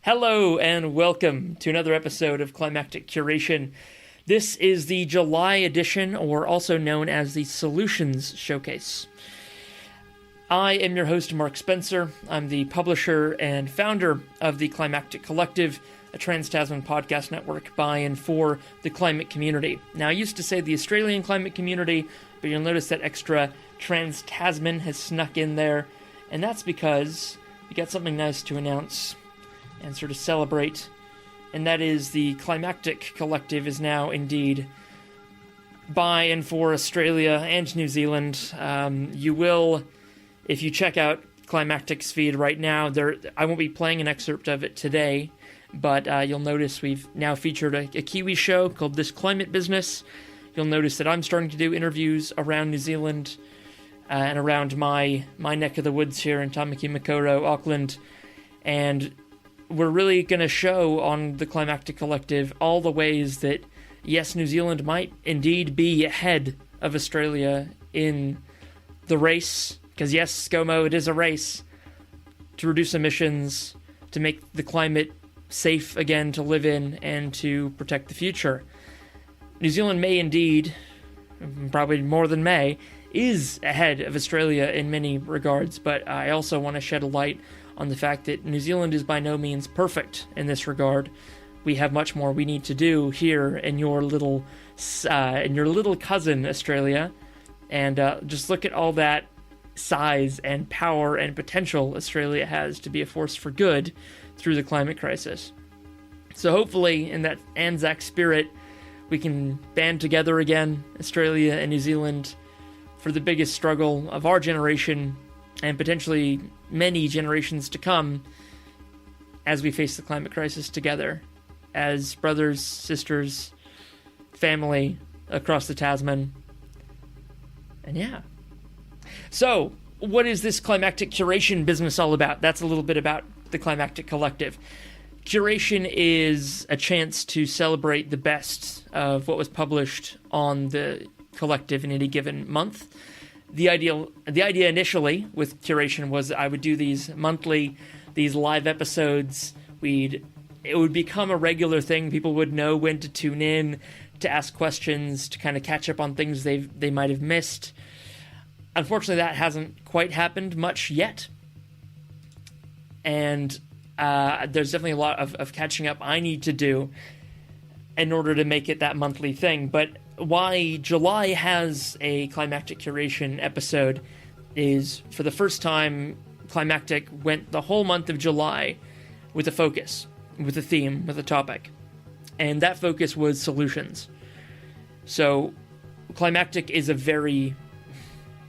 Hello and welcome to another episode of Climactic Curation. This is the July edition, or also known as the Solutions Showcase. I am your host, Mark Spencer. I'm the publisher and founder of the Climactic Collective, a Trans-Tasman podcast network by and for the climate community. Now, I used to say the Australian climate community, but you'll notice that extra Trans-Tasman has snuck in there, and that's because we got something nice to announce and sort of celebrate, and that is the Climactic Collective is now indeed by and for Australia and New Zealand. You will, if you check out Climactic's feed right now, I won't be playing an excerpt of it today, but you'll notice we've now featured a Kiwi show called This Climate Business. You'll notice that I'm starting to do interviews around New Zealand and around my neck of the woods here in Tamaki Makaurau, Auckland, and we're really going to show on the Climactic Collective all the ways that, yes, New Zealand might indeed be ahead of Australia in the race, because yes, ScoMo, it is a race to reduce emissions, to make the climate safe again to live in, and to protect the future. New Zealand may indeed, probably more than may, is ahead of Australia in many regards, but I also want to shed a light on the fact that New Zealand is by no means perfect in this regard. We have much more we need to do here in your little cousin Australia, and just look at all that size and power and potential Australia has to be a force for good through the climate crisis. So hopefully, in that Anzac spirit, we can band together again, Australia and New Zealand, for the biggest struggle of our generation and potentially many generations to come as we face the climate crisis together as brothers, sisters, family across the Tasman. And yeah. So, what is this Climactic Curation business all about? That's a little bit about the Climactic Collective. Curation is a chance to celebrate the best of what was published on the collective in any given month. The idea initially with Curation was I would do these live episodes. It would become a regular thing. People would know when to tune in, to ask questions, to kind of catch up on things they might have missed. Unfortunately, that hasn't quite happened much yet. And there's definitely a lot of catching up I need to do in order to make it that monthly thing. But why July has a Climactic Curation episode is, for the first time, Climactic went the whole month of July with a focus, with a theme, with a topic. And that focus was solutions. So Climactic is a very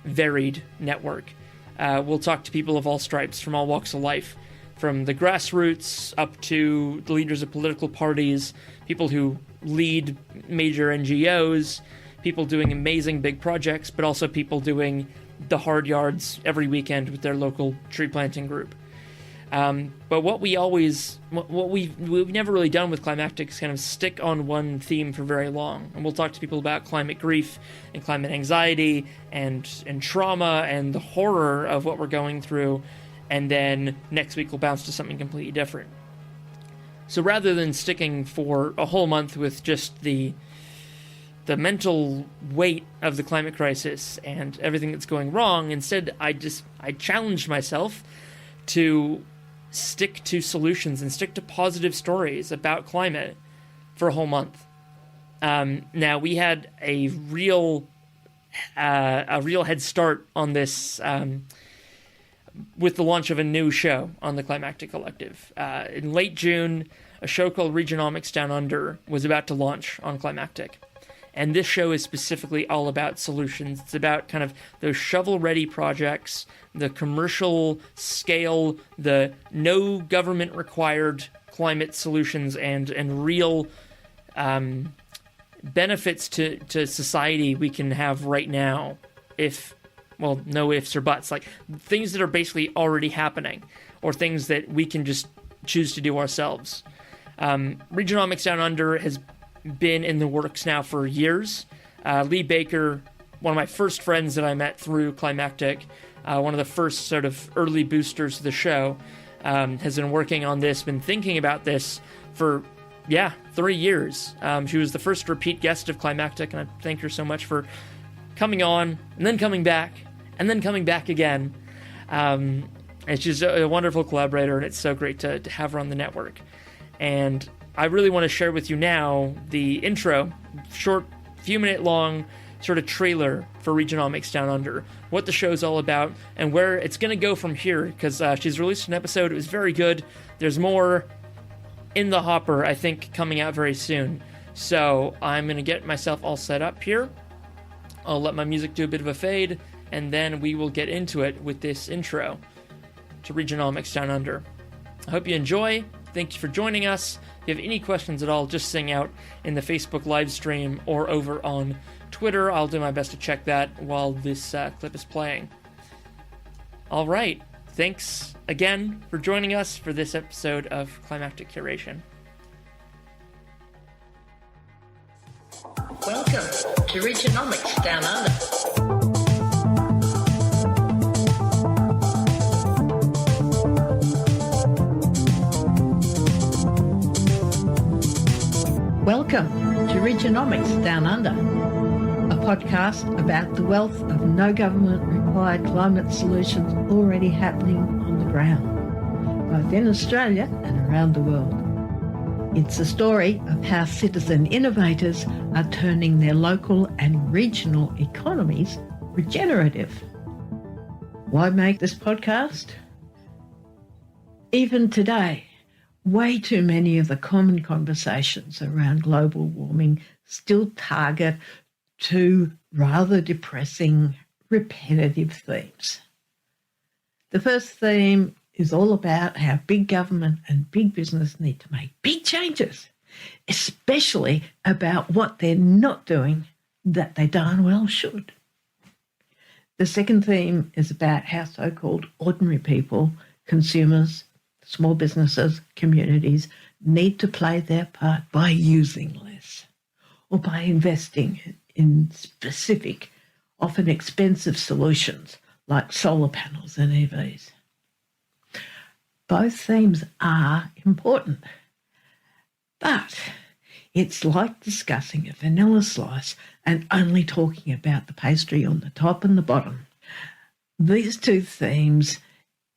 varied network. We'll talk to people of all stripes, from all walks of life, from the grassroots up to the leaders of political parties, people who lead major NGOs, people doing amazing big projects, but also people doing the hard yards every weekend with their local tree planting group. But what we've never really done with Climactic is kind of stick on one theme for very long. And we'll talk to people about climate grief and climate anxiety and trauma and the horror of what we're going through. And then next week we'll bounce to something completely different. So rather than sticking for a whole month with just the mental weight of the climate crisis and everything that's going wrong, instead I challenged myself to stick to solutions and stick to positive stories about climate for a whole month. Now, we had a real head start on this with the launch of a new show on the Climactic Collective. In late June, a show called Regionomics Down Under was about to launch on Climactic. And this show is specifically all about solutions. It's about kind of those shovel-ready projects, the commercial scale, the no government-required climate solutions, and real benefits to society we can have right now no ifs or buts, like things that are basically already happening, or things that we can just choose to do ourselves. Regionomics Down Under has been in the works now for years. Lee Baker, one of my first friends that I met through Climactic, one of the first sort of early boosters of the show, has been working on this, been thinking about this for 3 years. She was the first repeat guest of Climactic, and I thank her so much for coming on, and then coming back, and then coming back again. And she's a wonderful collaborator, and it's so great to have her on the network. And I really want to share with you now the intro, short, few-minute long sort of trailer for Regionomics Down Under, what the show's all about, and where it's going to go from here, because she's released an episode. It was very good. There's more in the hopper, I think, coming out very soon. So I'm going to get myself all set up here. I'll let my music do a bit of a fade, and then we will get into it with this intro to Regionomics Down Under. I hope you enjoy. Thank you for joining us. If you have any questions at all, just sing out in the Facebook live stream or over on Twitter. I'll do my best to check that while this clip is playing. All right. Thanks again for joining us for this episode of Climactic Curation. Welcome to Regionomics Down Under. Welcome to Regionomics Down Under, a podcast about the wealth of no government required climate solutions already happening on the ground, both in Australia and around the world. It's a story of how citizen innovators are turning their local and regional economies regenerative. Why make this podcast? Even today, way too many of the common conversations around global warming still target two rather depressing, repetitive themes. The first theme is all about how big government and big business need to make big changes, especially about what they're not doing that they darn well should. The second theme is about how so-called ordinary people, consumers, small businesses, communities need to play their part by using less or by investing in specific, often expensive solutions like solar panels and EVs. Both themes are important, but it's like discussing a vanilla slice and only talking about the pastry on the top and the bottom. These two themes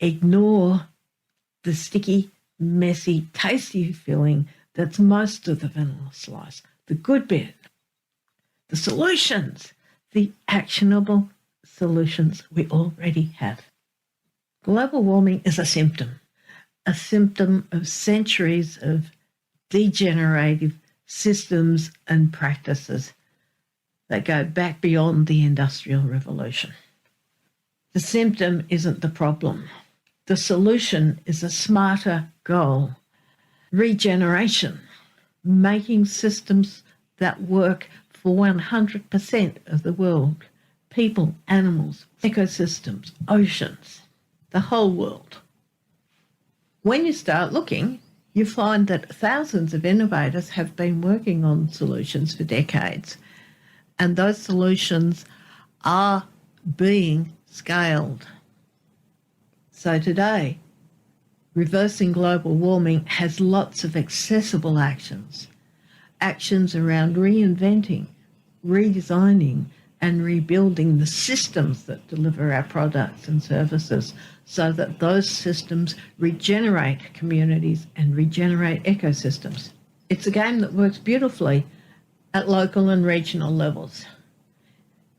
ignore the sticky, messy, tasty filling that's most of the vanilla slice, the good bit, the solutions, the actionable solutions we already have. Global warming is a symptom of centuries of degenerative systems and practices that go back beyond the Industrial Revolution. The symptom isn't the problem. The solution is a smarter goal. Regeneration, making systems that work for 100% of the world, people, animals, ecosystems, oceans, the whole world. When you start looking, you find that thousands of innovators have been working on solutions for decades, and those solutions are being scaled. So today, reversing global warming has lots of accessible actions around reinventing, redesigning, and rebuilding the systems that deliver our products and services so that those systems regenerate communities and regenerate ecosystems. It's a game that works beautifully at local and regional levels.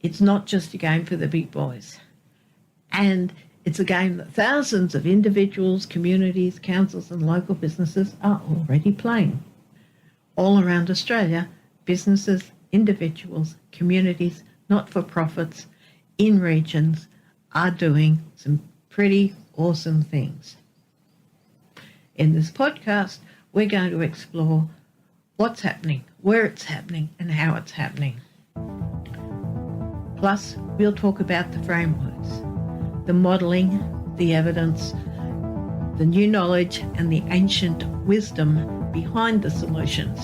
It's not just a game for the big boys. And it's a game that thousands of individuals, communities, councils and local businesses are already playing. All around Australia, businesses, individuals, communities, not-for-profits in regions are doing some pretty awesome things. In this podcast, we're going to explore what's happening, where it's happening, and how it's happening. Plus, we'll talk about the frameworks, the modelling, the evidence, the new knowledge, and the ancient wisdom behind the solutions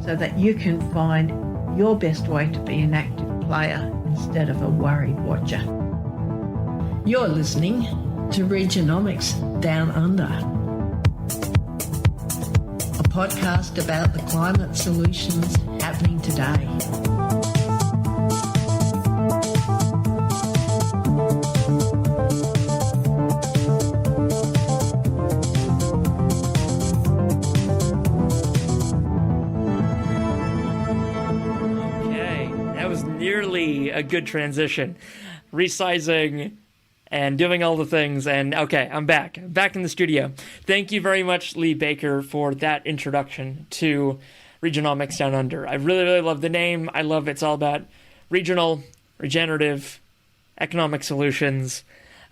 so that you can find your best way to be an active player instead of a worried watcher. You're listening to Regionomics Down Under, a podcast about the climate solutions happening today. Okay, that was nearly a good transition. Resizing and doing all the things, and okay, I'm back in the studio. Thank you very much, Lee Baker, for that introduction to Regionomics Down Under. I really love the name. I love it's all about regional, regenerative, economic solutions.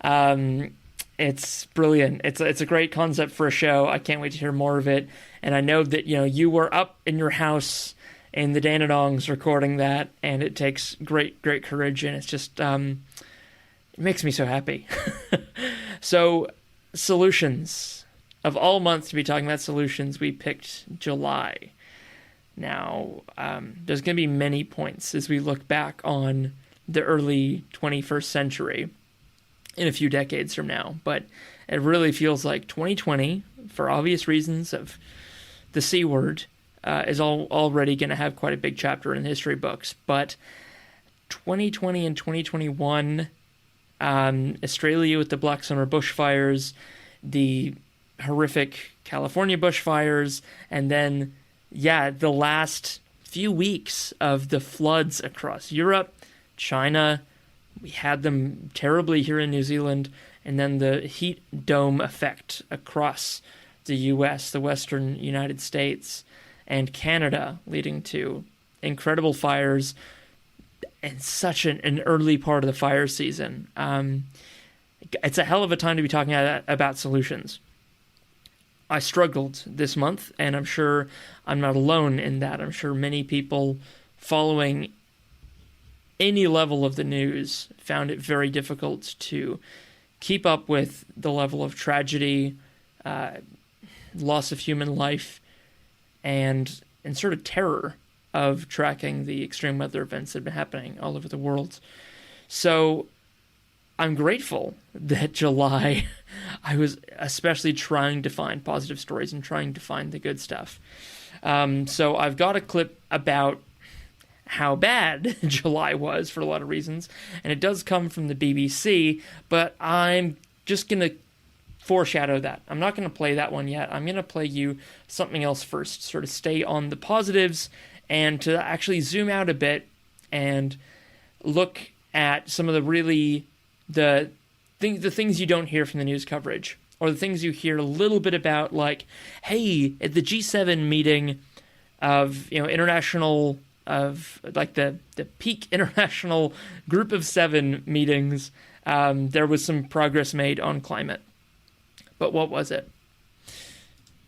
It's brilliant. It's a great concept for a show. I can't wait to hear more of it. And I know that you were up in your house in the Dandenongs recording that, and it takes great courage, and it's just it makes me so happy. So, solutions. Of all months to be talking about solutions, we picked July. Now, there's going to be many points as we look back on the early 21st century in a few decades from now, but it really feels like 2020, for obvious reasons of the C word, is already going to have quite a big chapter in the history books. But 2020 and 2021... Australia with the Black Summer bushfires, the horrific California bushfires, and then, the last few weeks of the floods across Europe, China. We had them terribly here in New Zealand, and then the heat dome effect across the U.S., the Western United States, and Canada, leading to incredible fires and such an early part of the fire season. It's a hell of a time to be talking about solutions. I struggled this month, and I'm sure I'm not alone in that. I'm sure many people following any level of the news found it very difficult to keep up with the level of tragedy, loss of human life, and sort of terror of tracking the extreme weather events that have been happening all over the world. So I'm grateful that July, I was especially trying to find positive stories and trying to find the good stuff. So I've got a clip about how bad July was for a lot of reasons, and it does come from the BBC, but I'm just going to foreshadow that. I'm not going to play that one yet. I'm going to play you something else first, sort of stay on the positives, and to actually zoom out a bit and look at some of the really the things you don't hear from the news coverage, or the things you hear a little bit about, like, hey, at the G7 meeting of international, of like the peak international group of 7 meetings, there was some progress made on climate. But what was it?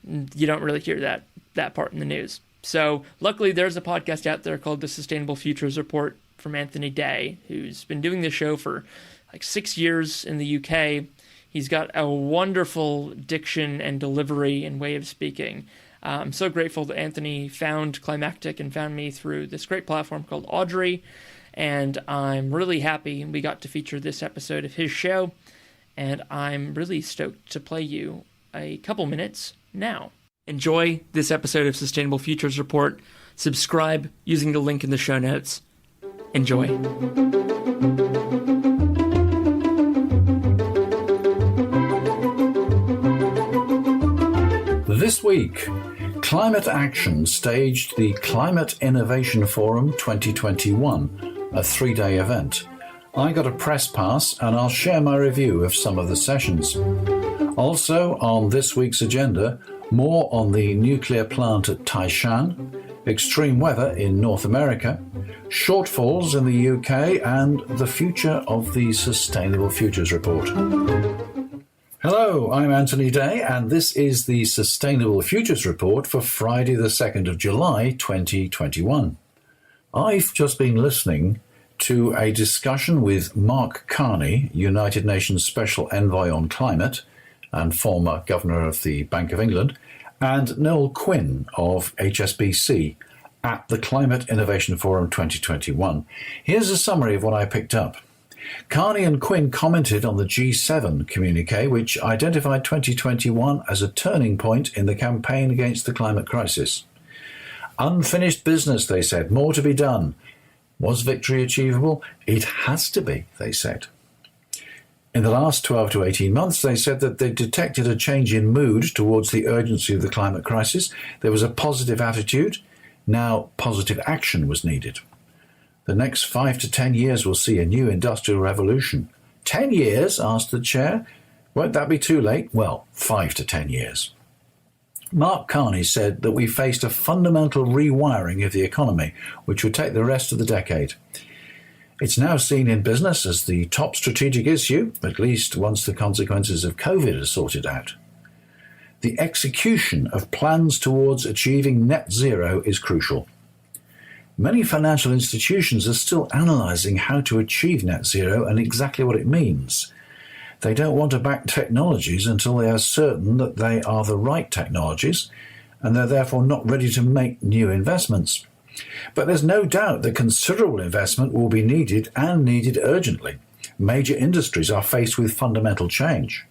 You don't really hear that part in the news. So luckily there's a podcast out there called the Sustainable Futures Report from Anthony Day, who's been doing this show for like 6 years in the UK. He's got a wonderful diction and delivery and way of speaking. I'm so grateful that Anthony found Climactic and found me through this great platform called Audrey, and I'm really happy we got to feature this episode of his show, and I'm really stoked to play you a couple minutes now. Enjoy this episode of Sustainable Futures Report. Subscribe using the link in the show notes. Enjoy. This week, Climate Action staged the Climate Innovation Forum 2021, a 3-day event. I got a press pass, and I'll share my review of some of the sessions. Also on this week's agenda, more on the nuclear plant at Taishan, extreme weather in North America, shortfalls in the UK, and the future of the Sustainable Futures Report. Hello, I'm Anthony Day, and this is the Sustainable Futures Report for Friday the 2nd of July 2021. I've just been listening to a discussion with Mark Carney, United Nations Special Envoy on Climate and former Governor of the Bank of England, and Noel Quinn of HSBC at the Climate Innovation Forum 2021. Here's a summary of what I picked up. Carney and Quinn commented on the G7 communique, which identified 2021 as a turning point in the campaign against the climate crisis. Unfinished business, they said, more to be done. Was victory achievable? It has to be, they said. In the last 12 to 18 months, they said that they detected a change in mood towards the urgency of the climate crisis. There was a positive attitude. Now positive action was needed. The next 5 to 10 years will see a new industrial revolution. 10 years? Asked the chair. Won't that be too late? Well, 5 to 10 years. Mark Carney said that we faced a fundamental rewiring of the economy, which would take the rest of the decade. It's now seen in business as the top strategic issue, at least once the consequences of COVID are sorted out. The execution of plans towards achieving net zero is crucial. Many financial institutions are still analysing how to achieve net zero and exactly what it means. They don't want to back technologies until they are certain that they are the right technologies, and they're therefore not ready to make new investments. But there's no doubt that considerable investment will be needed and needed urgently. Major industries are faced with fundamental change.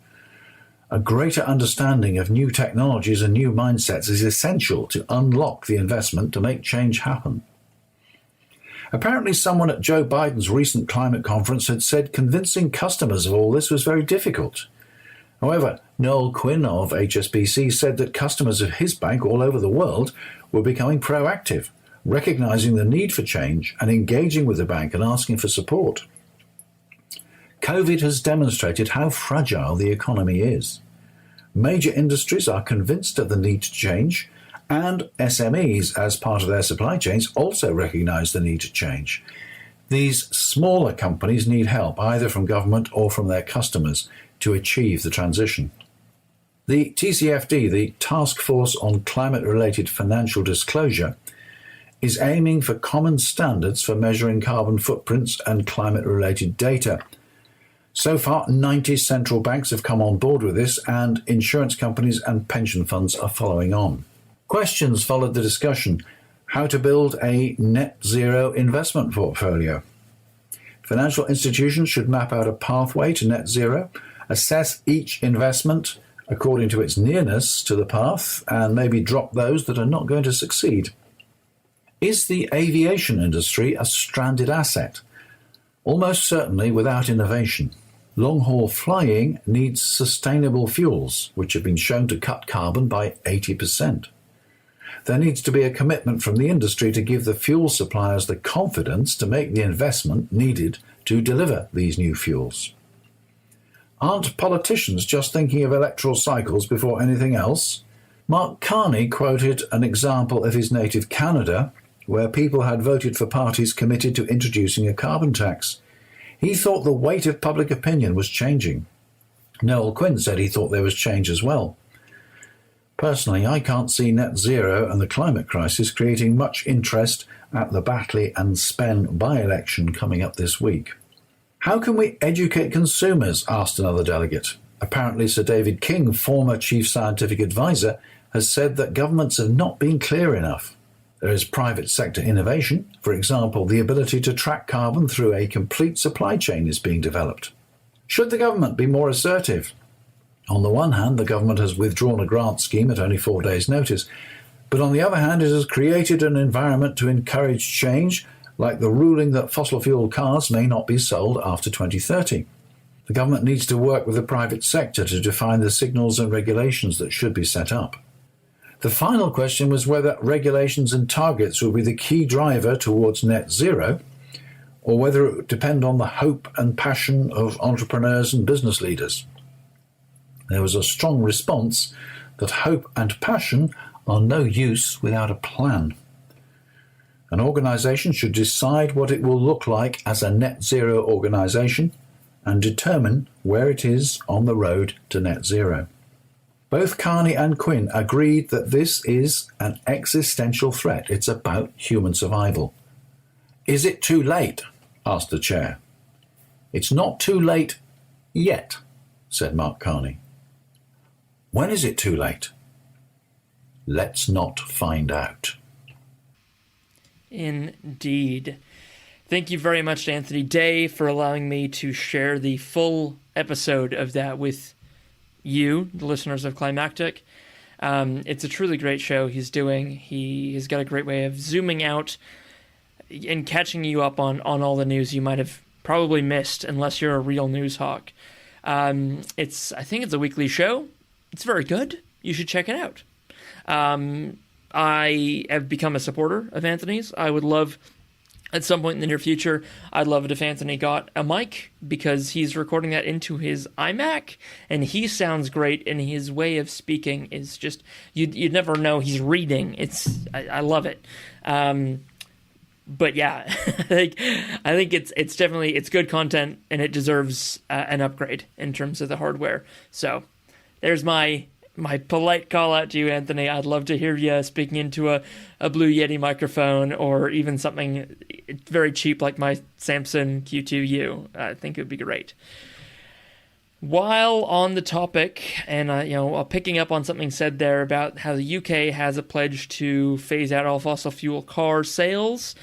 A greater understanding of new technologies and new mindsets is essential to unlock the investment to make change happen. Apparently someone at Joe Biden's recent climate conference had said convincing customers of all this was very difficult. However, Noel Quinn of HSBC said that customers of his bank all over the world were becoming proactive, recognizing the need for change and engaging with the bank and asking for support. COVID has demonstrated how fragile the economy is. Major industries are convinced of the need to change, and SMEs, as part of their supply chains, also recognize the need to change. These smaller companies need help, either from government or from their customers, to achieve the transition. The TCFD, the Task Force on Climate-Related Financial Disclosure, is aiming for common standards for measuring carbon footprints and climate-related data. So far, 90 central banks have come on board with this, and insurance companies and pension funds are following on. Questions followed the discussion: how to build a net zero investment portfolio. Financial institutions should map out a pathway to net zero, assess each investment according to its nearness to the path, and maybe drop those that are not going to succeed. Is the aviation industry a stranded asset? Almost certainly without innovation. Long-haul flying needs sustainable fuels, which have been shown to cut carbon by 80%. There needs to be a commitment from the industry to give the fuel suppliers the confidence to make the investment needed to deliver these new fuels. Aren't politicians just thinking of electoral cycles before anything else? Mark Carney quoted an example of his native Canada, where people had voted for parties committed to introducing a carbon tax. He thought the weight of public opinion was changing. Noel Quinn said he thought there was change as well. Personally, I can't see net zero and the climate crisis creating much interest at the Batley and Spen by-election coming up this week. How can we educate consumers? Asked another delegate. Apparently Sir David King, former chief scientific advisor, has said that governments have not been clear enough. There is private sector innovation. For example, the ability to track carbon through a complete supply chain is being developed. Should the government be more assertive? On the one hand, the government has withdrawn a grant scheme at only 4 days' notice, but on the other hand, it has created an environment to encourage change, like the ruling that fossil fuel cars may not be sold after 2030. The government needs to work with the private sector to define the signals and regulations that should be set up. The final question was whether regulations and targets will be the key driver towards net zero, or whether it would depend on the hope and passion of entrepreneurs and business leaders. There was a strong response that hope and passion are no use without a plan. An organisation should decide what it will look like as a net zero organisation and determine where it is on the road to net zero. Both Carney and Quinn agreed that this is an existential threat. It's about human survival. Is it too late? Asked the chair. It's not too late yet, said Mark Carney. When is it too late? Let's not find out. Indeed. Thank you very much to Anthony Day for allowing me to share the full episode of that with you, the listeners of Climactic. It's a truly great show he's doing. He has got a great way of zooming out and catching you up on all the news you might have probably missed unless you're a real news hawk. I think it's a weekly show. It's very good. You should check it out. I have become a supporter of Anthony's. I would love, at some point in the near future, I'd love it if Anthony got a mic, because he's recording that into his iMac, and he sounds great, and his way of speaking is just, you'd never know he's reading. I love it. But yeah, I think it's definitely, it's good content, and it deserves an upgrade in terms of the hardware. So there's my polite call out to you, Anthony. I'd love to hear you speaking into a Blue Yeti microphone, or even something very cheap like my Samsung Q2U. I think it would be great. While on the topic, and picking up on something said there about how the UK has a pledge to phase out all fossil fuel car sales,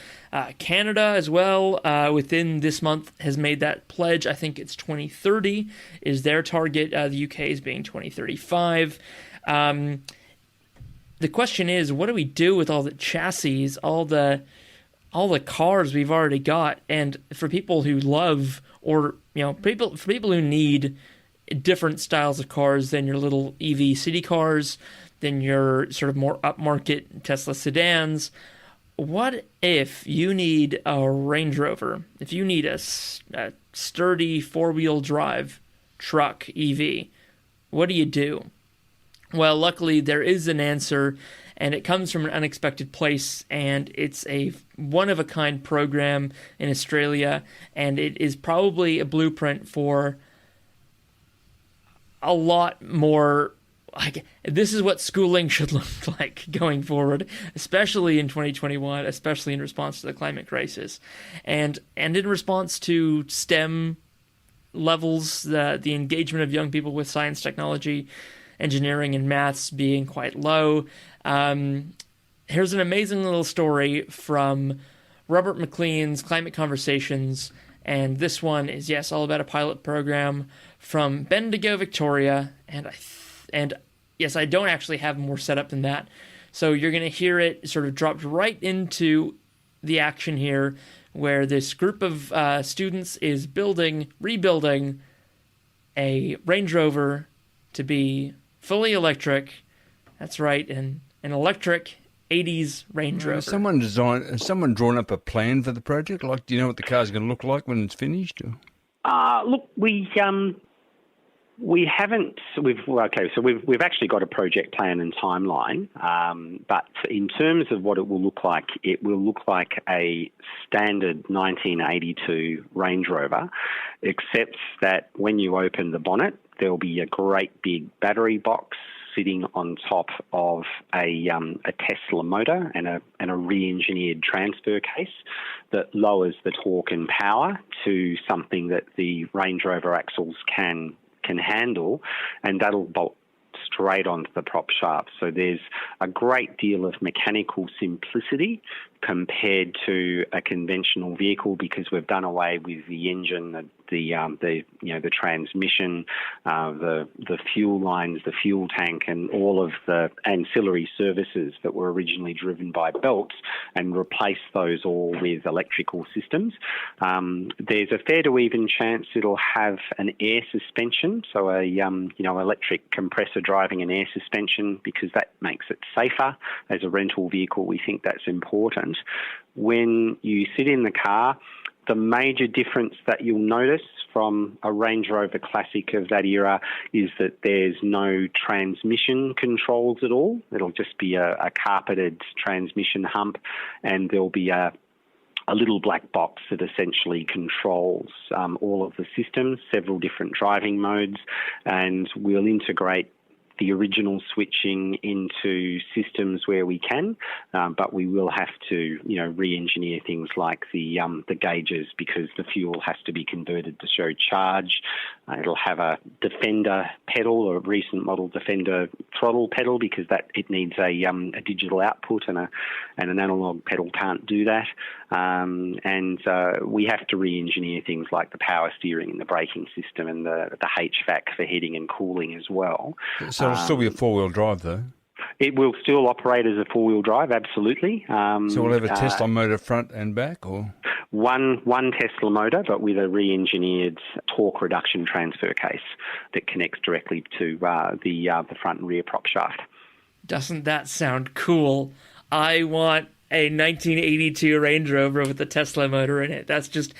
Canada as well, within this month, has made that pledge. I think it's 2030 is their target. The UK is being 2035. The question is, what do we do with all the chassis, all the cars we've already got? And for people who love, or for people who need different styles of cars than your little EV city cars, than your sort of more upmarket Tesla sedans, what if you need a Range Rover? If you need a sturdy four-wheel drive truck EV, what do you do? Well, luckily there is an answer, and it comes from an unexpected place, and it's a one-of-a-kind program in Australia, and it is probably a blueprint for a lot more. Like, this is what schooling should look like going forward, especially in 2021, especially in response to the climate crisis, and in response to STEM levels, the engagement of young people with science, technology, engineering, and maths being quite low. Here's an amazing little story from Robert McLean's Climate Conversations, and this one is, yes, all about a pilot program from Bendigo, Victoria, and yes, I don't actually have more set up than that. So you're going to hear it sort of dropped right into the action here, where this group of students is rebuilding a Range Rover to be fully electric. That's right, an electric 80s Range Rover. Has someone drawn up a plan for the project? Like, do you know what the car's going to look like when it's finished? Look, we haven't. We've actually got a project plan and timeline. But in terms of what it will look like a standard 1982 Range Rover, except that when you open the bonnet, there'll be a great big battery box sitting on top of a Tesla motor and a re-engineered transfer case that lowers the torque and power to something that the Range Rover axles can handle, and that'll bolt straight onto the prop shaft. So there's a great deal of mechanical simplicity compared to a conventional vehicle, because we've done away with the engine, the transmission, the fuel lines, the fuel tank, and all of the ancillary services that were originally driven by belts, and replaced those all with electrical systems. There's a fair to even chance it'll have an air suspension, so electric compressor driving an air suspension, because that makes it safer as a rental vehicle. We think that's important. When you sit in the car, the major difference that you'll notice from a Range Rover Classic of that era is that there's no transmission controls at all. It'll just be a carpeted transmission hump, and there'll be a little black box that essentially controls all of the systems, several different driving modes, and we'll integrate the original switching into systems where we can, but we will have to, re-engineer things like the gauges, because the fuel has to be converted to show charge. It'll have a Defender pedal, or a recent model Defender throttle pedal, because it needs a digital output, and an analog pedal can't do that. And we have to re-engineer things like the power steering and the braking system and the HVAC for heating and cooling as well. So it'll still be a four-wheel drive, though? It will still operate as a four-wheel drive, absolutely. So we'll have a Tesla motor front and back, or? One Tesla motor, but with a re-engineered torque reduction transfer case that connects directly to the front and rear prop shaft. Doesn't that sound cool? I want a 1982 Range Rover with a Tesla motor in it. That's just...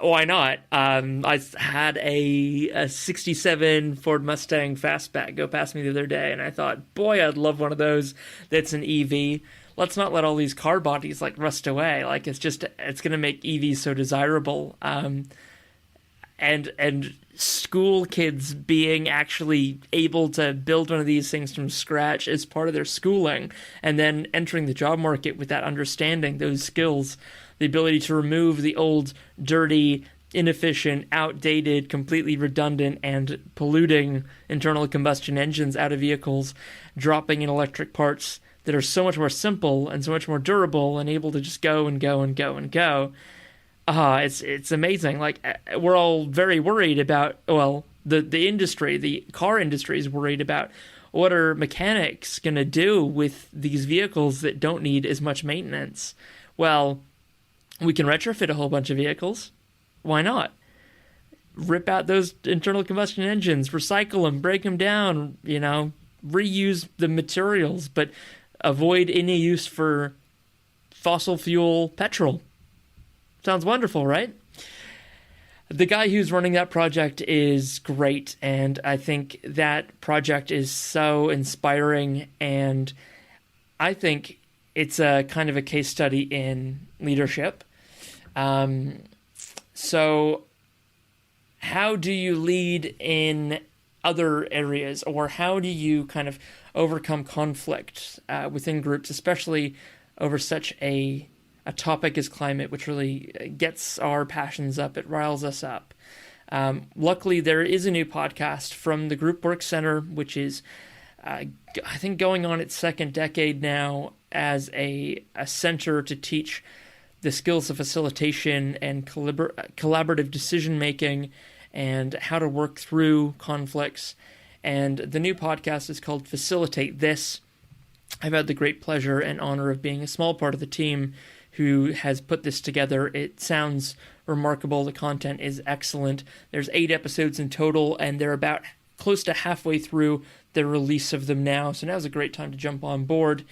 Why not? I had a 67 Ford Mustang Fastback go past me the other day, and I thought, boy, I'd love one of those that's an EV. Let's not let all these car bodies rust away. It's going to make EVs so desirable. And school kids being actually able to build one of these things from scratch as part of their schooling, and then entering the job market with that understanding, those skills, the ability to remove the old, dirty, inefficient, outdated, completely redundant, and polluting internal combustion engines out of vehicles, dropping in electric parts that are so much more simple and so much more durable and able to just go and go and go and go. It's amazing. We're all very worried about, the industry, the car industry is worried about what are mechanics going to do with these vehicles that don't need as much maintenance. Well, we can retrofit a whole bunch of vehicles. Why not? Rip out those internal combustion engines, recycle them, break them down, reuse the materials, but avoid any use for fossil fuel petrol. Sounds wonderful, right? The guy who's running that project is great, and I think that project is so inspiring, and I think it's a kind of a case study in leadership. So how do you lead in other areas, or how do you kind of overcome conflict within groups, especially over such a topic as climate, which really gets our passions up, it riles us up? Luckily, there is a new podcast from the Group Work Center, which is, I think, going on its second decade now as a center to teach the skills of facilitation and collaborative decision-making and how to work through conflicts. And the new podcast is called Facilitate.This. I've had the great pleasure and honor of being a small part of the team who has put this together. It sounds remarkable. The content is excellent. There's 8 episodes in total, and they're about close to halfway through the release of them now. So now's a great time to jump on board.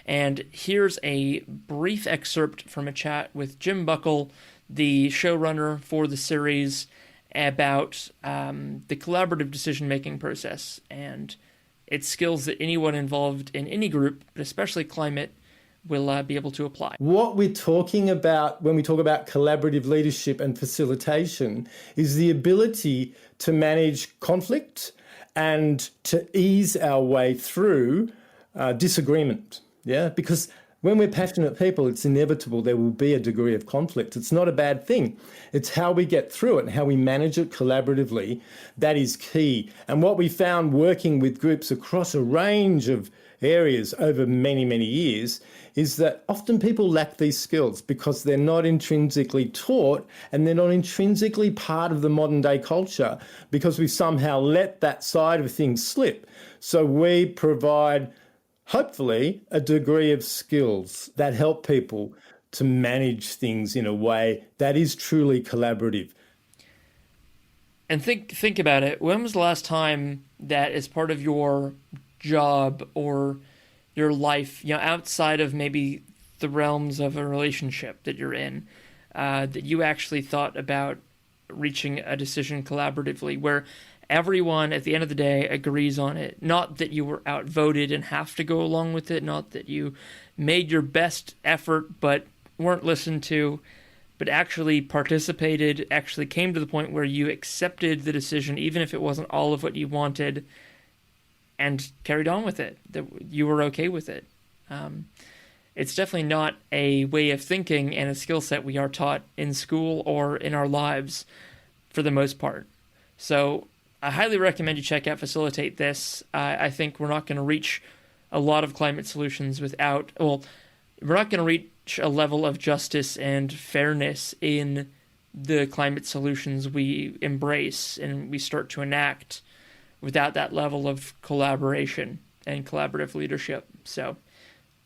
And here's a brief excerpt from a chat with Jim Buckle, the showrunner for the series, about the collaborative decision-making process and its skills that anyone involved in any group, but especially climate, will be able to apply. What we're talking about when we talk about collaborative leadership and facilitation is the ability to manage conflict and to ease our way through disagreement. Yeah, because when we're passionate people, it's inevitable there will be a degree of conflict. It's not a bad thing. It's how we get through it and how we manage it collaboratively that is key. And what we found working with groups across a range of areas over many, many years is that often people lack these skills because they're not intrinsically taught and they're not intrinsically part of the modern day culture because we somehow let that side of things slip. So we provide, hopefully, a degree of skills that help people to manage things in a way that is truly collaborative. And think about it. When was the last time that, as part of your job or your life, outside of maybe the realms of a relationship that you're in, that you actually thought about reaching a decision collaboratively where everyone at the end of the day agrees on it? Not that you were outvoted and have to go along with it, not that you made your best effort but weren't listened to, but actually participated, actually came to the point where you accepted the decision, even if it wasn't all of what you wanted, and carried on with it, that you were okay with it. It's definitely not a way of thinking and a skill set we are taught in school or in our lives for the most part. So I highly recommend you check out Facilitate.This. I think we're not going to reach a lot of climate solutions without, well, we're not going to reach a level of justice and fairness in the climate solutions we embrace and we start to enact without that level of collaboration and collaborative leadership. So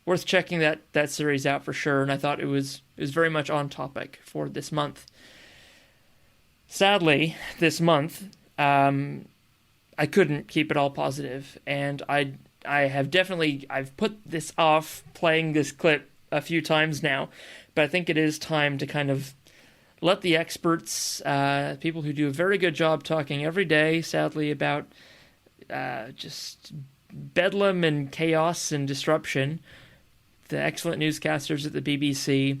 worth checking that series out for sure, and I thought it was very much on topic for this month. Sadly, this month, I couldn't keep it all positive, and I've put this off playing this clip a few times now, but I think it is time to kind of let the experts, people who do a very good job talking every day, sadly, about just bedlam and chaos and disruption, the excellent newscasters at the BBC,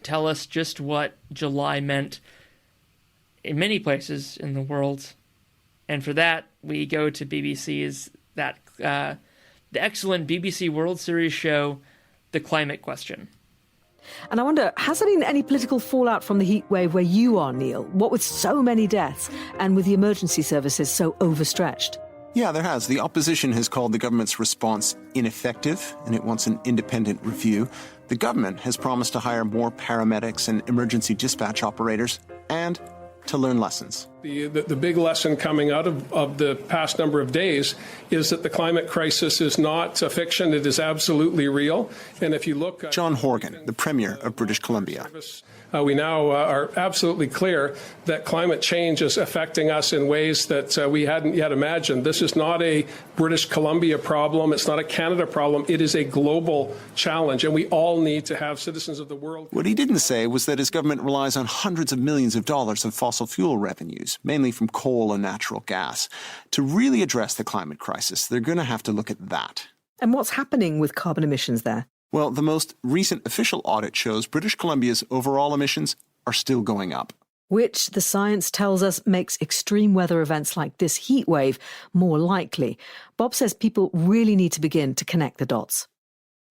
tell us just what July meant in many places in the world. And for that, we go to BBC's the excellent BBC World Series show, The Climate Question. And I wonder, has there been any political fallout from the heat wave where you are, Neil? What with so many deaths and with the emergency services so overstretched? Yeah, there has. The opposition has called the government's response ineffective, and it wants an independent review. The government has promised to hire more paramedics and emergency dispatch operators and to learn lessons. The big lesson coming out of the past number of days is that the climate crisis is not a fiction. It is absolutely real. And if you look... John Horgan, the Premier of British Columbia. We now are absolutely clear that climate change is affecting us in ways that we hadn't yet imagined. This is not a British Columbia problem. It's not a Canada problem. It is a global challenge, and we all need to have citizens of the world. What he didn't say was that his government relies on hundreds of millions of dollars of fossil fuel revenues, mainly from coal and natural gas. To really address the climate crisis, they're going to have to look at that. And what's happening with carbon emissions there? Well, the most recent official audit shows British Columbia's overall emissions are still going up. Which, the science tells us, makes extreme weather events like this heat wave more likely. Bob says people really need to begin to connect the dots.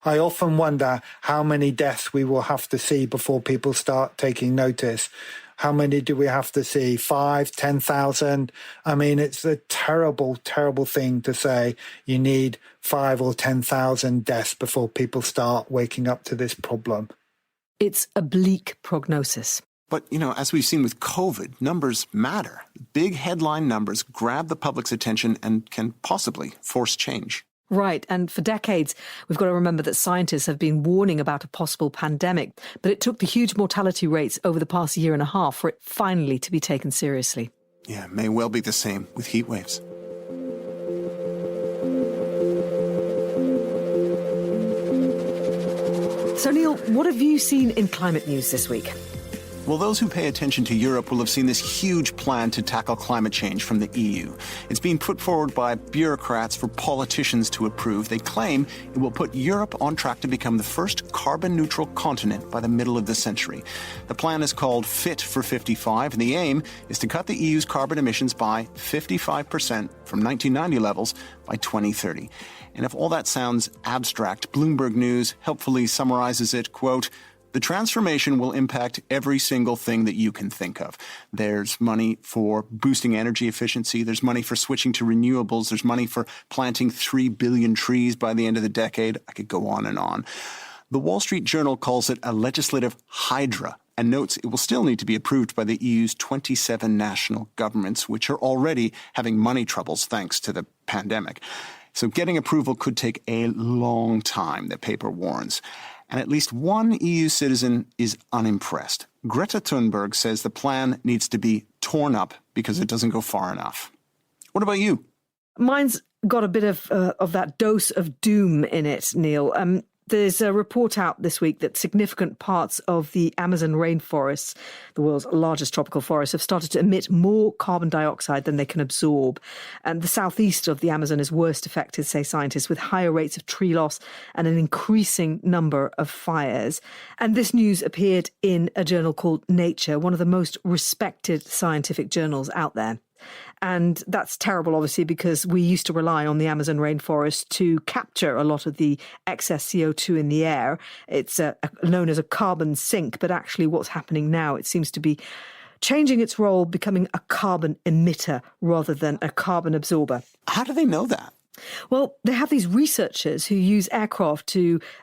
I often wonder how many deaths we will have to see before people start taking notice. How many do we have to see? 5, 10,000? I mean, it's a terrible, terrible thing to say you need 5 or 10,000 deaths before people start waking up to this problem. It's a bleak prognosis. But, as we've seen with COVID, numbers matter. Big headline numbers grab the public's attention and can possibly force change. Right, and for decades, we've got to remember that scientists have been warning about a possible pandemic, but it took the huge mortality rates over the past year and a half for it finally to be taken seriously. Yeah, it may well be the same with heat waves. So, Neil, what have you seen in climate news this week? Well, those who pay attention to Europe will have seen this huge plan to tackle climate change from the EU. It's being put forward by bureaucrats for politicians to approve. They claim it will put Europe on track to become the first carbon-neutral continent by the middle of the century. The plan is called Fit for 55, and the aim is to cut the EU's carbon emissions by 55% from 1990 levels by 2030. And if all that sounds abstract, Bloomberg News helpfully summarizes it, quote, "The transformation will impact every single thing that you can think of. There's money for boosting energy efficiency. There's money for switching to renewables. There's money for planting 3 billion trees by the end of the decade." I could go on and on. The Wall Street Journal calls it a legislative hydra and notes it will still need to be approved by the EU's 27 national governments, which are already having money troubles thanks to the pandemic. So getting approval could take a long time, the paper warns. And at least one EU citizen is unimpressed. Greta Thunberg says the plan needs to be torn up because it doesn't go far enough. What about you? Mine's got a bit of that dose of doom in it, Neil. There's a report out this week that significant parts of the Amazon rainforests, the world's largest tropical forests, have started to emit more carbon dioxide than they can absorb. And the southeast of the Amazon is worst affected, say scientists, with higher rates of tree loss and an increasing number of fires. And this news appeared in a journal called Nature, one of the most respected scientific journals out there. And that's terrible, obviously, because we used to rely on the Amazon rainforest to capture a lot of the excess CO2 in the air. It's known as a carbon sink, but actually what's happening now, it seems to be changing its role, becoming a carbon emitter rather than a carbon absorber. How do they know that? Well, they have these researchers who use aircraft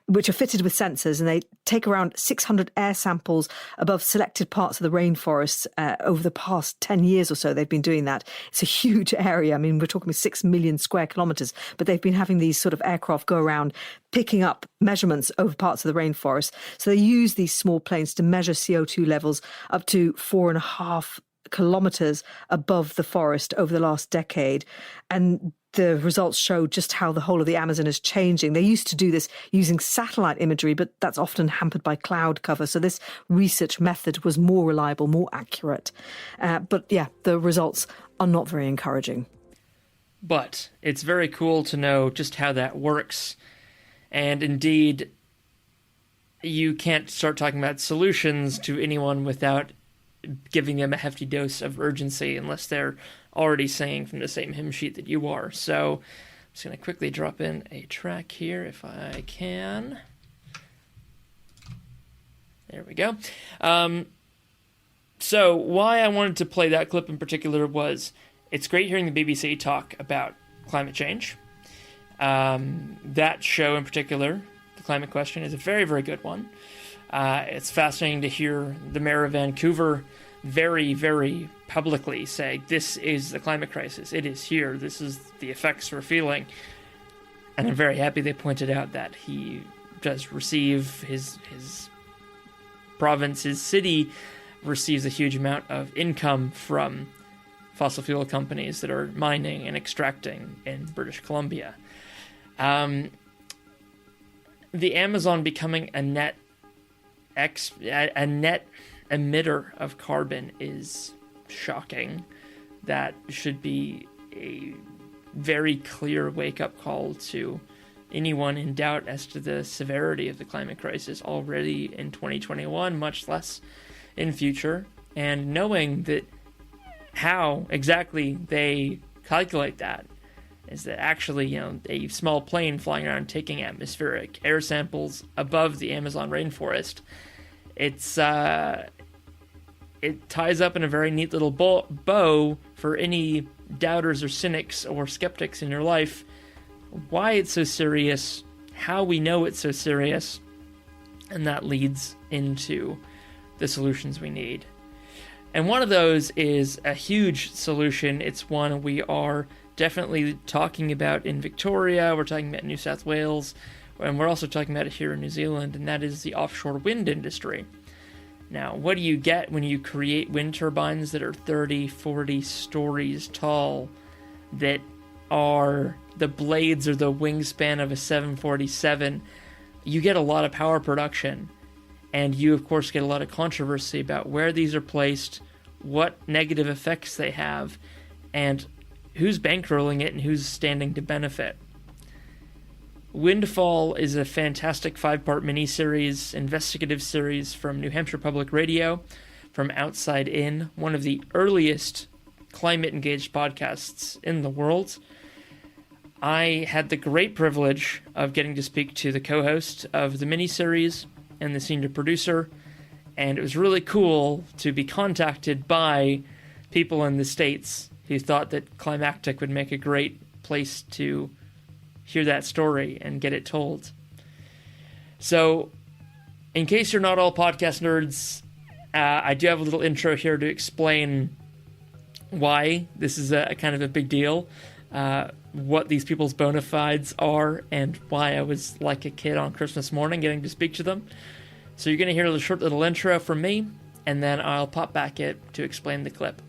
which are fitted with sensors, and they take around 600 air samples above selected parts of the rainforests over the past 10 years or so. They've been doing that. It's a huge area. I mean, we're talking 6 million square kilometres, but they've been having these sort of aircraft go around picking up measurements over parts of the rainforest. So they use these small planes to measure CO2 levels up to 4.5 kilometres above the forest over the last decade. And the results show just how the whole of the Amazon is changing. They used to do this using satellite imagery, but that's often hampered by cloud cover. So this research method was more reliable, more accurate. But yeah, the results are not very encouraging. But it's very cool to know just how that works. And indeed, you can't start talking about solutions to anyone without giving them a hefty dose of urgency unless they're already singing from the same hymn sheet that you are. So I'm just going to quickly drop in a track here if I can. There we go. So why I wanted to play that clip in particular was it's great hearing the BBC talk about climate change. That show in particular, The Climate Question, is a very, very good one. It's fascinating to hear the mayor of Vancouver very, very publicly say, this is the climate crisis. It is here. This is the effects we're feeling. And I'm very happy they pointed out that he does receive his province, his city, receives a huge amount of income from fossil fuel companies that are mining and extracting in British Columbia. The Amazon becoming a net emitter of carbon is shocking. That should be a very clear wake-up call to anyone in doubt as to the severity of the climate crisis already in 2021, much less in future. And knowing that how exactly they calculate that is that actually, a small plane flying around taking atmospheric air samples above the Amazon rainforest, it ties up in a very neat little bow for any doubters or cynics or skeptics in your life. Why it's so serious, how we know it's so serious, and that leads into the solutions we need. And one of those is a huge solution. It's one we are definitely talking about in Victoria, we're talking about New South Wales, and we're also talking about it here in New Zealand, and that is the offshore wind industry. Now, what do you get when you create wind turbines that are 30, 40 stories tall, that are the blades or the wingspan of a 747? You get a lot of power production, and you, of course, get a lot of controversy about where these are placed, what negative effects they have, and who's bankrolling it and who's standing to benefit. Windfall is a fantastic 5-part miniseries, investigative series from New Hampshire Public Radio, from Outside In, one of the earliest climate-engaged podcasts in the world. I had the great privilege of getting to speak to the co-host of the miniseries and the senior producer, and it was really cool to be contacted by people in the States who thought that Climactic would make a great place to hear that story and get it told. So, in case you're not all podcast nerds, I do have a little intro here to explain why this is a kind of a big deal, what these people's bona fides are, and why I was like a kid on Christmas morning getting to speak to them. So you're going to hear a short little intro from me, and then I'll pop back in to explain the clip.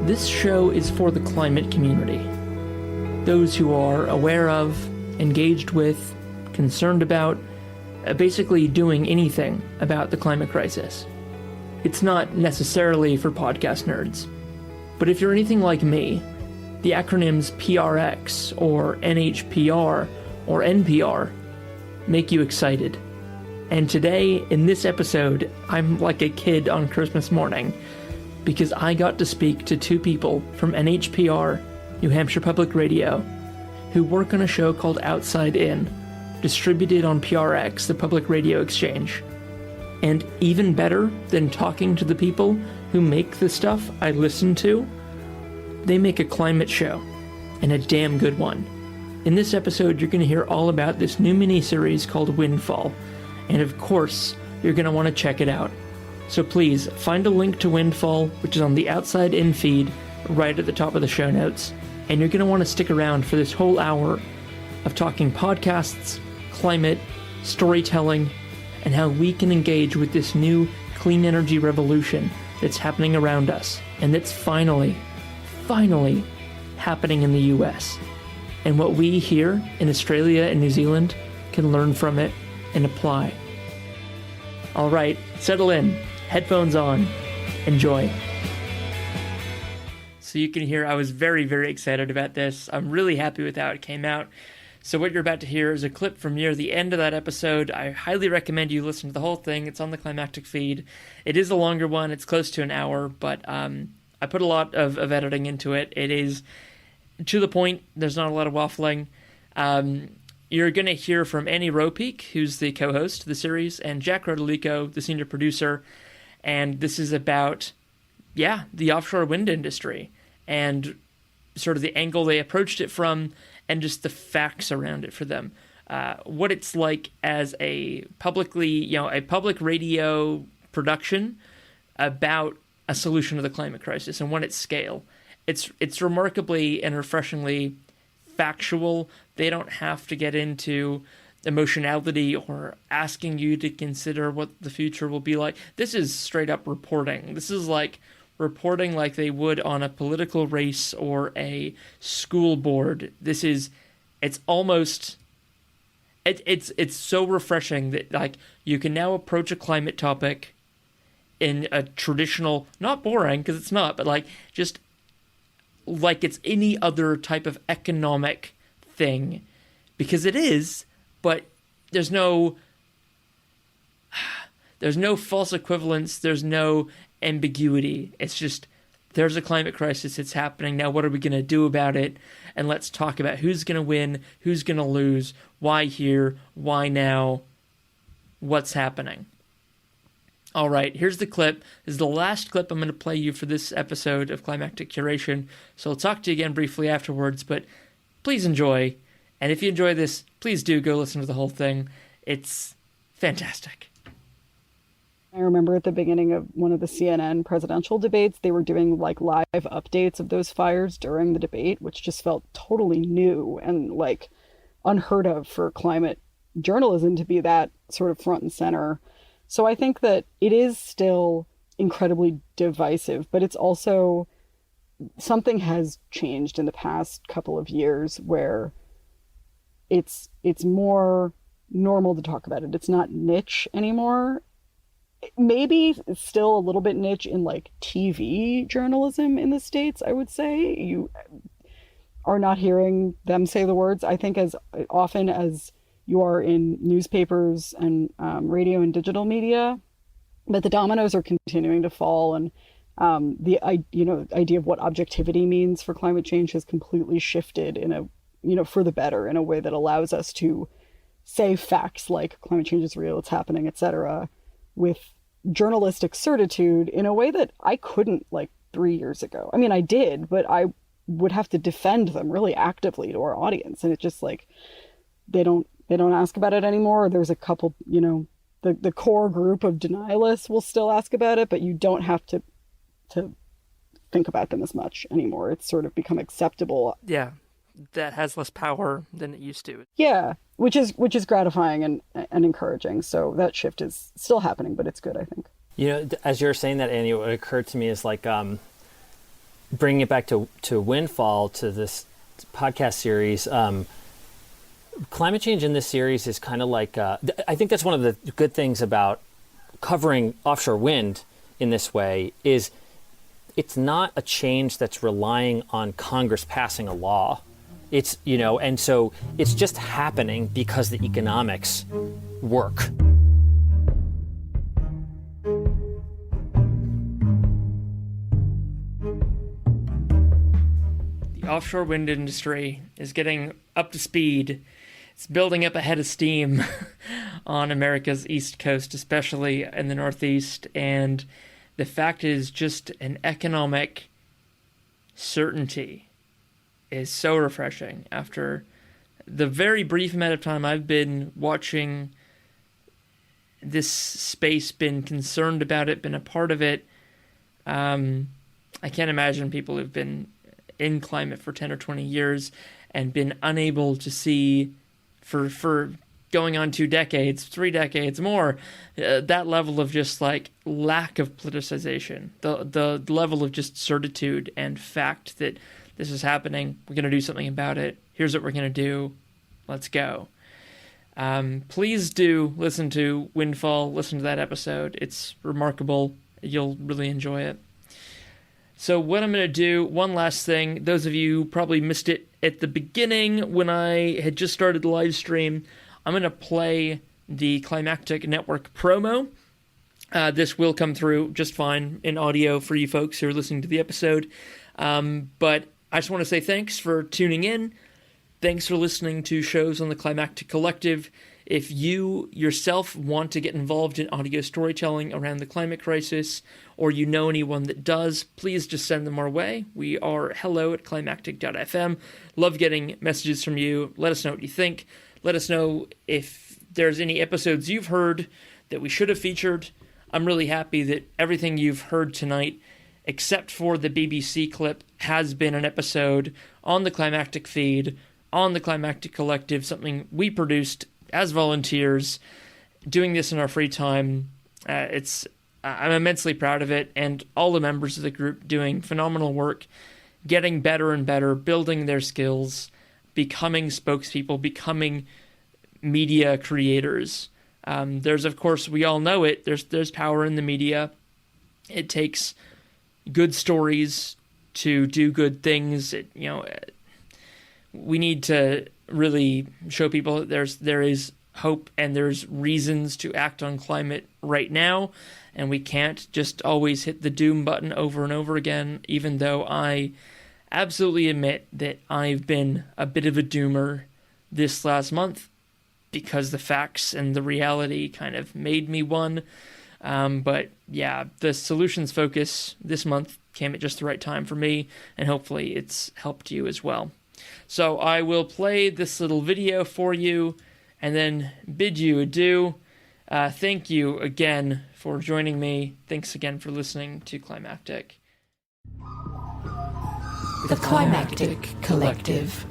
This show is for the climate community. Those who are aware of, engaged with, concerned about, basically doing anything about the climate crisis. It's not necessarily for podcast nerds. But if you're anything like me, the acronyms PRX or NHPR or NPR make you excited. And today, in this episode, I'm like a kid on Christmas morning, because I got to speak to two people from NHPR, New Hampshire Public Radio, who work on a show called Outside In, distributed on PRX, the public radio exchange. And even better than talking to the people who make the stuff I listen to, they make a climate show, and a damn good one. In this episode, you're going to hear all about this new mini-series called Windfall, and of course, you're going to want to check it out. So please, find a link to Windfall, which is on the Outside In feed, right at the top of the show notes, and you're going to want to stick around for this whole hour of talking podcasts, climate, storytelling, and how we can engage with this new clean energy revolution that's happening around us, and that's finally happening in the US. And what we here in Australia and New Zealand can learn from it and apply. All right, settle in, headphones on, enjoy. So you can hear I was very, very excited about this. I'm really happy with how it came out. So what you're about to hear is a clip from near the end of that episode. I highly recommend you listen to the whole thing. It's on the Climactic feed. It is a longer one. It's close to an hour, but I put a lot of editing into it. It is to the point. There's not a lot of waffling. You're going to hear from Annie Ropeek, who's the co-host of the series, and Jack Rodolico, the senior producer. And this is about, the offshore wind industry and sort of the angle they approached it from, and just the facts around it for them. What it's like as a public radio production about a solution to the climate crisis and what its scale. It's remarkably and refreshingly factual. They don't have to get into emotionality or asking you to consider what the future will be like. This is straight up reporting. This is like reporting like they would on a political race or a school board. It's so refreshing that like you can now approach a climate topic in a traditional, not boring because it's not, but like just like it's any other type of economic thing, because it is, but there's no false equivalence, there's no ambiguity. It's just, there's a climate crisis, it's happening, now what are we going to do about it? And let's talk about who's going to win, who's going to lose, why here, why now, what's happening. All right, here's the clip. This is the last clip I'm going to play you for this episode of Climactic Curation, so I'll talk to you again briefly afterwards, but please enjoy. And if you enjoy this, please do go listen to the whole thing. It's fantastic. I remember at the beginning of one of the CNN presidential debates, they were doing like live updates of those fires during the debate, which just felt totally new and like unheard of for climate journalism to be that sort of front and center. So I think that it is still incredibly divisive, but it's also something has changed in the past couple of years where it's more normal to talk about it. It's not niche anymore. Maybe it's still a little bit niche in like TV journalism in the States, I would say. You are not hearing them say the words, I think, as often as you are in newspapers and radio and digital media. But the dominoes are continuing to fall, and the idea of what objectivity means for climate change has completely shifted in a for the better, in a way that allows us to say facts like climate change is real, it's happening, etc., with journalistic certitude in a way that I couldn't like 3 years ago. I mean, I did, but I would have to defend them really actively to our audience. And it's just like, they don't ask about it anymore. There's a couple, the core group of denialists will still ask about it, but you don't have to think about them as much anymore. It's sort of become acceptable. Yeah. That has less power than it used to. Yeah, which is gratifying and encouraging. So that shift is still happening, but it's good, I think. As you're saying that, Annie, what occurred to me is like bringing it back to Windfall, to this podcast series. Climate change in this series is kind of like, I think that's one of the good things about covering offshore wind in this way is it's not a change that's relying on Congress passing a law. It's, and so it's just happening because the economics work. The offshore wind industry is getting up to speed. it's building up a head of steam on America's East Coast, especially in the Northeast. And the fact is, just an economic certainty is so refreshing after the very brief amount of time I've been watching this space, been concerned about it, been a part of it. I can't imagine people who've been in climate for 10 or 20 years and been unable to see for going on 2 decades, 3 decades more, that level of just like lack of politicization, the level of just certitude and fact that this is happening. We're going to do something about it. Here's what we're going to do. Let's go. Please do listen to Windfall. Listen to that episode. It's remarkable. You'll really enjoy it. So what I'm going to do, one last thing. Those of you who probably missed it at the beginning when I had just started the live stream, I'm going to play the Climactic Network promo. This will come through just fine in audio for you folks who are listening to the episode. But I just want to say thanks for tuning in. Thanks for listening to shows on the Climactic Collective. If you yourself want to get involved in audio storytelling around the climate crisis, or you know anyone that does, please just send them our way. We are hello@climactic.fm. Love getting messages from you. Let us know what you think. Let us know if there's any episodes you've heard that we should have featured. I'm really happy that everything you've heard tonight, except for the BBC clip, has been an episode on the Climactic feed, on the Climactic Collective, something we produced as volunteers, doing this in our free time. I'm immensely proud of it, and all the members of the group doing phenomenal work, getting better and better, building their skills, becoming spokespeople, becoming media creators. There's, of course, we all know it, there's power in the media. It takes good stories to do good things. We need to really show people that there is hope and there's reasons to act on climate right now, and we can't just always hit the doom button over and over again, even though I absolutely admit that I've been a bit of a doomer this last month because the facts and the reality kind of made me one. But yeah, the solutions focus this month came at just the right time for me, and hopefully it's helped you as well. So I will play this little video for you and then bid you adieu. Thank you again for joining me. Thanks again for listening to Climactic. The Climactic Collective.